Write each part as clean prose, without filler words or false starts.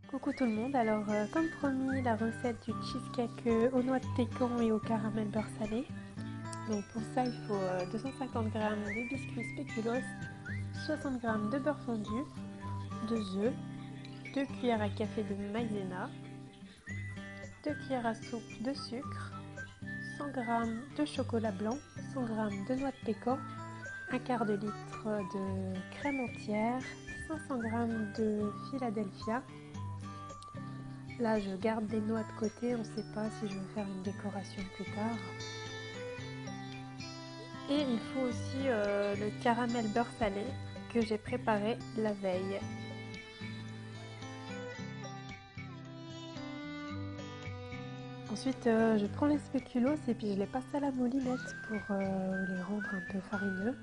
Coucou tout le monde, alors comme promis la recette du cheesecake aux noix de pécan et au caramel beurre salé. Donc pour ça il faut 250 g de biscuits spéculoos, 60 g de beurre fondu, 2 œufs, 2 cuillères à café de maïzena, 2 cuillères à soupe de sucre, 100 g de chocolat blanc, 100 g de noix de pécan, un quart de litre de crème entière, 500 g de Philadelphia. Là, je garde des noix de côté, on ne sait pas si je veux faire une décoration plus tard. Et il faut aussi le caramel beurre salé que j'ai préparé la veille. Ensuite, je prends les spéculoos et puis je les passe à la moulinette pour les rendre un peu farineux.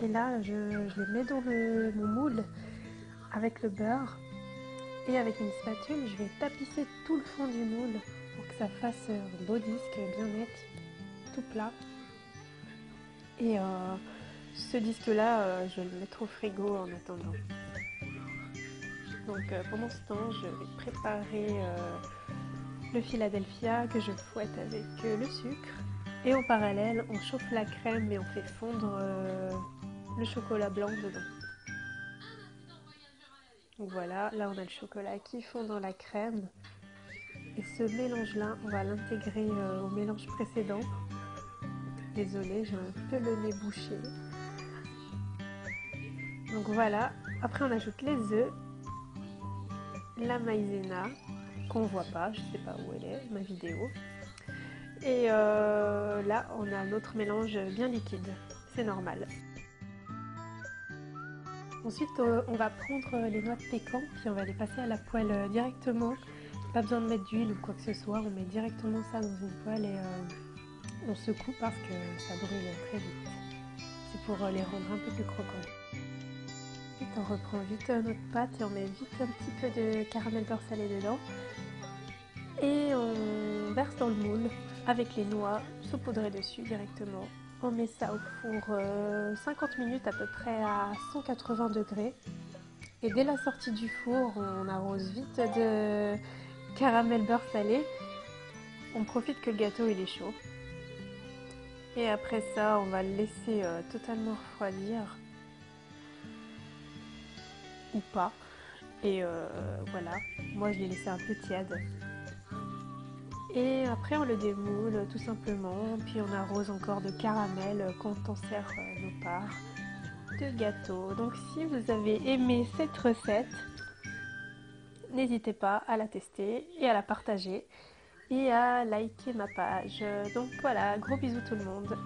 Et là, je les mets dans mon moule avec le beurre. Et avec une spatule, je vais tapisser tout le fond du moule pour que ça fasse un beau disque bien net, tout plat. Et ce disque-là, je vais le mettre au frigo en attendant. Donc pendant ce temps, je vais préparer le Philadelphia que je fouette avec le sucre. Et en parallèle, on chauffe la crème et on fait fondre le chocolat blanc dedans. Donc voilà, là on a le chocolat qui fond dans la crème. Et ce mélange-là, on va l'intégrer au mélange précédent. Désolée, j'ai un peu le nez bouché. Donc voilà, après on ajoute les œufs, la maïzena, qu'on voit pas, je sais pas où elle est, ma vidéo. Et là, on a notre mélange bien liquide, c'est normal. Ensuite, on va prendre les noix de pécan, puis on va les passer à la poêle directement. Pas besoin de mettre d'huile ou quoi que ce soit, on met directement ça dans une poêle et on secoue parce que ça brûle très vite. C'est pour les rendre un peu plus croquants. Ensuite, on reprend vite notre pâte et on met vite un petit peu de caramel beurre salé dedans. Et on verse dans le moule avec les noix saupoudrées dessus directement. On met ça au four 50 minutes à peu près à 180 degrés. Et dès la sortie du four, on arrose vite de caramel beurre salé. On profite que le gâteau il est chaud. Et après ça, on va le laisser totalement refroidir. Ou pas. Et voilà, moi je l'ai laissé un peu tiède. Et après on le démoule tout simplement, puis on arrose encore de caramel quand on sert nos parts de gâteau. Donc si vous avez aimé cette recette, n'hésitez pas à la tester et à la partager et à liker ma page. Donc voilà, gros bisous tout le monde.